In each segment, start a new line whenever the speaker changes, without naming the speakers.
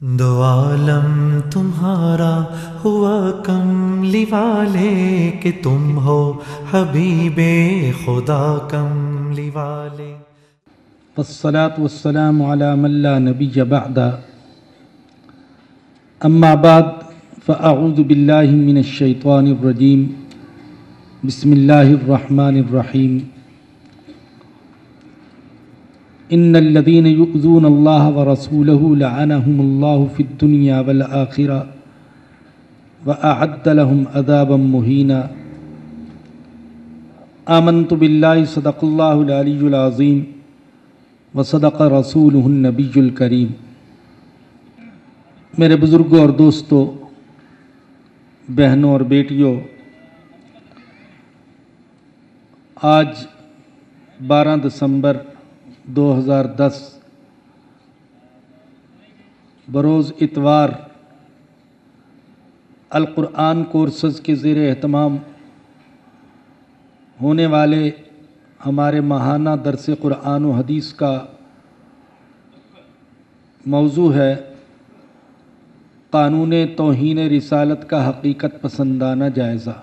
دو عالم تمہارا ہوا کملی والے کہ تم ہو حبیب خدا کملی والے۔
والصلاة والسلام على من لا نبی بعد اما بعد فاعوذ باللہ من الشیطان الرجیم بسم اللہ الرحمن الرحیم ان الذين يؤذون الله ورسوله لعنهم الله في الدنيا والآخرة وأعد لهم عذابا مهينا آمنت بالله صدق الله العلي العظيم وصدق رسوله النبي الكريم۔ میرے بزرگوں اور دوستوں، بہنوں اور بیٹیوں، آج 12 دسمبر 2010 بروز اتوار القرآن کورسز کے زیر اہتمام ہونے والے ہمارے ماہانہ درس قرآن و حدیث کا موضوع ہے قانون توہین رسالت کا حقیقت پسندانہ جائزہ۔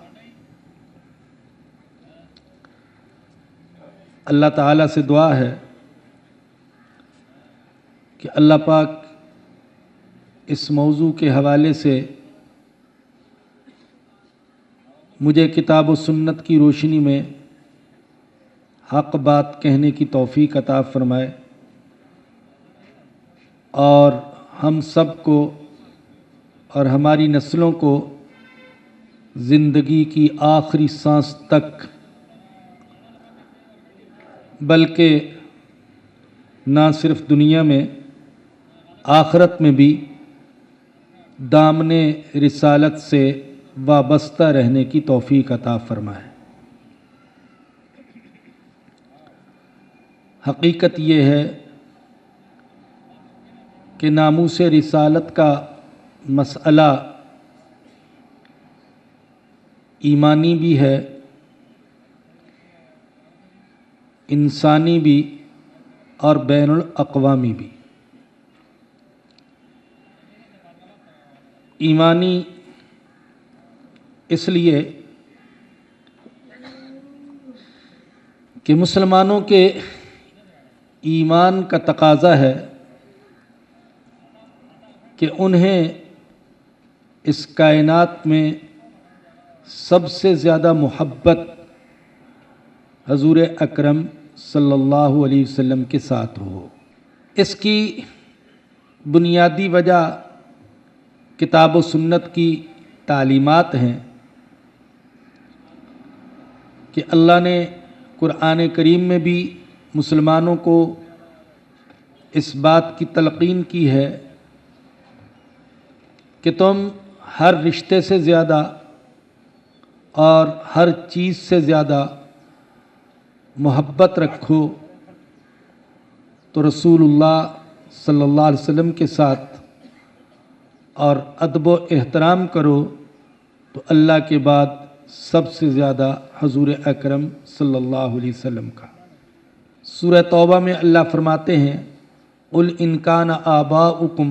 اللہ تعالیٰ سے دعا ہے کہ اللہ پاک اس موضوع کے حوالے سے مجھے کتاب و سنت کی روشنی میں حق بات کہنے کی توفیق عطا فرمائے اور ہم سب کو اور ہماری نسلوں کو زندگی کی آخری سانس تک، بلکہ نہ صرف دنیا میں آخرت میں بھی دامن رسالت سے وابستہ رہنے کی توفیق عطا فرمائے۔ حقیقت یہ ہے کہ ناموس رسالت کا مسئلہ ایمانی بھی ہے، انسانی بھی اور بین الاقوامی بھی۔ ایمانی اس لیے کہ مسلمانوں کے ایمان کا تقاضا ہے کہ انہیں اس کائنات میں سب سے زیادہ محبت حضور اکرم صلی اللہ علیہ وسلم کے ساتھ ہو۔ اس کی بنیادی وجہ کتاب و سنت کی تعلیمات ہیں کہ اللہ نے قرآن کریم میں بھی مسلمانوں کو اس بات کی تلقین کی ہے کہ تم ہر رشتے سے زیادہ اور ہر چیز سے زیادہ محبت رکھو تو رسول اللہ صلی اللہ علیہ وسلم کے ساتھ، اور ادب و احترام کرو تو اللہ کے بعد سب سے زیادہ حضور اکرم صلی اللہ علیہ وسلم کا۔ سورہ توبہ میں اللہ فرماتے ہیں قُلْ إِنْ كَانَ آبَاؤُكُمْ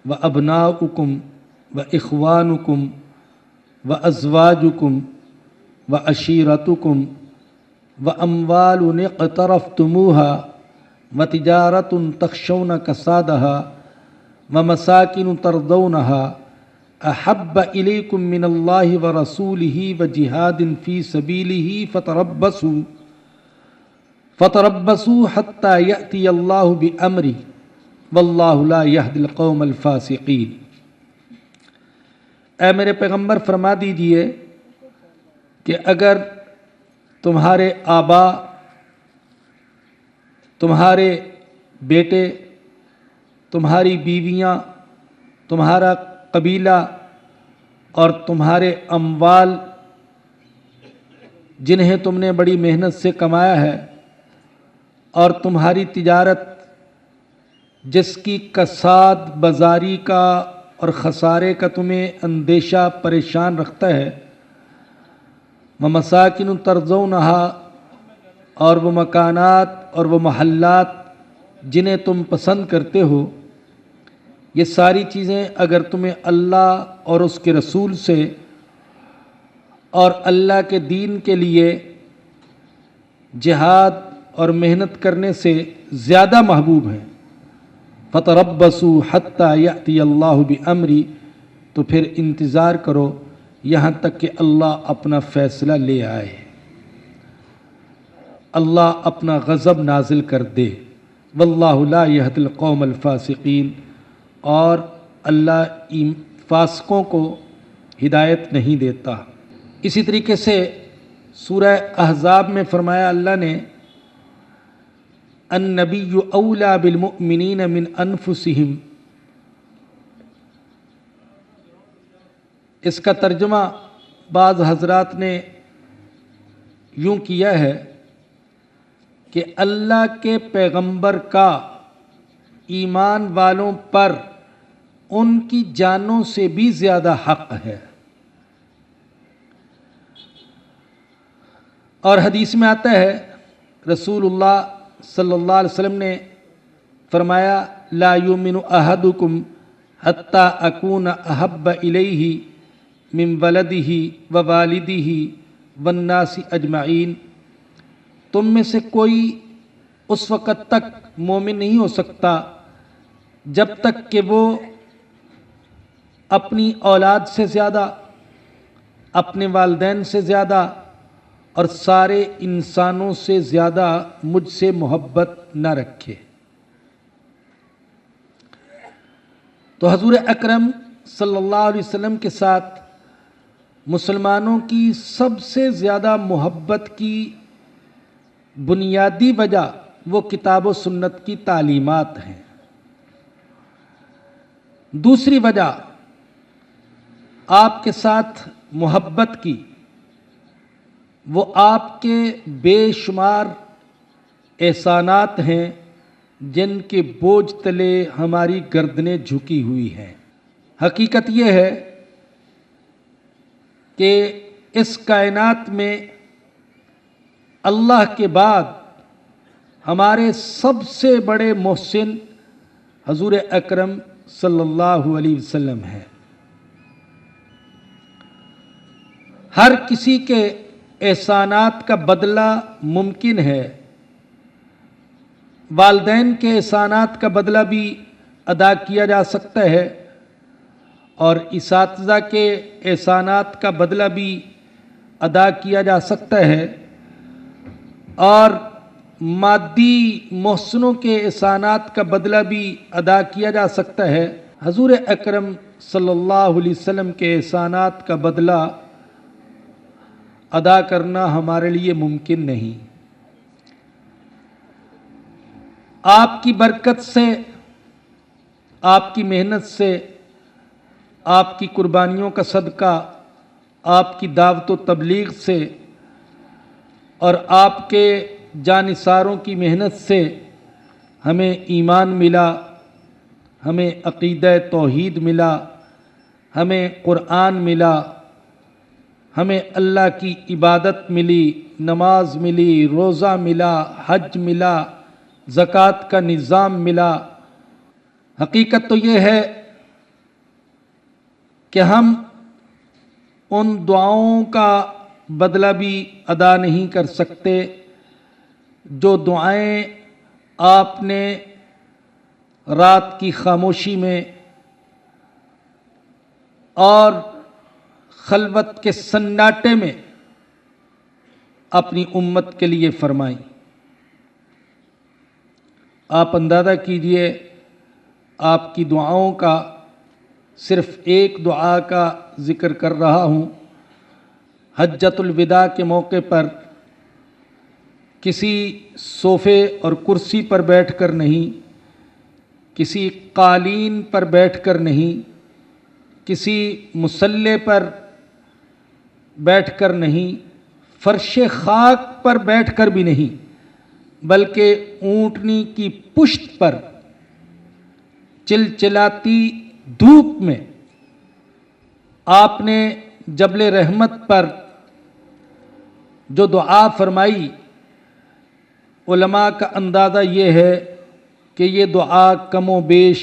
وَأَبْنَاؤُكُمْ وَإِخْوَانُكُمْ وَأَزْوَاجُكُمْ وَعَشِيرَتُكُمْ وَأَمْوَالٌ اقْتَرَفْتُمُوهَا وَتِجَارَةٌ تَخْشَوْنَ كَسَادَهَا وَمَسَاكِنُ تَرْضَوْنَهَا أَحَبَّ إِلَيْكُم مِّنَ اللَّهِ وَرَسُولِهِ وَجِهَادٍ فِي سَبِيلِهِ فَتَرَبَّصُوا حَتَّى يَأْتِيَ اللَّهُ بِأَمْرِهِ وَاللَّهُ لَا يَهْدِي الْقَوْمَ الْفَاسِقِينَ۔ اے میرے پیغمبر فرما دیجئے کہ اگر تمہارے آبا، تمہارے بیٹے، تمہاری بیویاں، تمہارا قبیلہ اور تمہارے اموال جنہیں تم نے بڑی محنت سے کمایا ہے، اور تمہاری تجارت جس کی کساد بازاری کا اور خسارے کا تمہیں اندیشہ پریشان رکھتا ہے، وَمَسَاكِنُ تَرْضَوْنَهَا، اور وہ مکانات اور وہ محلات جنہیں تم پسند کرتے ہو، یہ ساری چیزیں اگر تمہیں اللہ اور اس کے رسول سے اور اللہ کے دین کے لیے جہاد اور محنت کرنے سے زیادہ محبوب ہیں، فتربصوا حتیٰ یأتی اللہ بامری، تو پھر انتظار کرو یہاں تک کہ اللہ اپنا فیصلہ لے آئے، اللہ اپنا غضب نازل کر دے۔ واللہ لا یہدی القوم الفاسقین، اور اللہ فاسقوں کو ہدایت نہیں دیتا۔ اسی طریقے سے سورہ احزاب میں فرمایا اللہ نے، النبی اولیٰ بالمؤمنین من انفسہم، اس کا ترجمہ بعض حضرات نے یوں کیا ہے کہ اللہ کے پیغمبر کا ایمان والوں پر ان کی جانوں سے بھی زیادہ حق ہے۔ اور حدیث میں آتا ہے، رسول اللہ صلی اللہ علیہ وسلم نے فرمایا، لا یؤمن احدکم حتی اکون احب الیہ من ولدہ ووالدہ والناس اجمعین، تم میں سے کوئی اس وقت تک مومن نہیں ہو سکتا جب تک کہ وہ اپنی اولاد سے زیادہ، اپنے والدین سے زیادہ اور سارے انسانوں سے زیادہ مجھ سے محبت نہ رکھے۔ تو حضور اکرم صلی اللہ علیہ وسلم کے ساتھ مسلمانوں کی سب سے زیادہ محبت کی بنیادی وجہ وہ کتاب و سنت کی تعلیمات ہیں۔ دوسری وجہ آپ کے ساتھ محبت کی، وہ آپ کے بے شمار احسانات ہیں جن کے بوجھ تلے ہماری گردنیں جھکی ہوئی ہیں۔ حقیقت یہ ہے کہ اس کائنات میں اللہ کے بعد ہمارے سب سے بڑے محسن حضور اکرم صلی اللہ علیہ وسلم ہیں۔ ہر کسی کے احسانات کا بدلہ ممکن ہے، والدین کے احسانات کا بدلہ بھی ادا کیا جا سکتا ہے، اور اساتذہ کے احسانات کا بدلہ بھی ادا کیا جا سکتا ہے، اور مادی محسنوں کے احسانات کا بدلہ بھی ادا کیا جا سکتا ہے۔ حضور اکرم صلی اللہ علیہ وسلم کے احسانات کا بدلہ ادا کرنا ہمارے لیے ممکن نہیں۔ آپ کی برکت سے، آپ کی محنت سے، آپ کی قربانیوں کا صدقہ، آپ کی دعوت و تبلیغ سے اور آپ کے جانثاروں کی محنت سے ہمیں ایمان ملا، ہمیں عقیدہ توحید ملا، ہمیں قرآن ملا، ہمیں اللہ کی عبادت ملی، نماز ملی، روزہ ملا، حج ملا، زکوٰۃ کا نظام ملا۔ حقیقت تو یہ ہے کہ ہم ان دعاؤں کا بدلہ بھی ادا نہیں کر سکتے جو دعائیں آپ نے رات کی خاموشی میں اور خلوت کے سناٹے میں اپنی امت کے لیے فرمائیں۔ آپ اندازہ کیجئے، آپ کی دعاؤں کا صرف ایک دعا کا ذکر کر رہا ہوں۔ حجۃ الوداع کے موقع پر کسی صوفے اور کرسی پر بیٹھ کر نہیں، کسی قالین پر بیٹھ کر نہیں، کسی مصلی پر بیٹھ کر نہیں، فرش خاک پر بیٹھ کر بھی نہیں، بلکہ اونٹنی کی پشت پر چلچلاتی دھوپ میں آپ نے جبل رحمت پر جو دعا فرمائی، علماء کا اندازہ یہ ہے کہ یہ دعا کم و بیش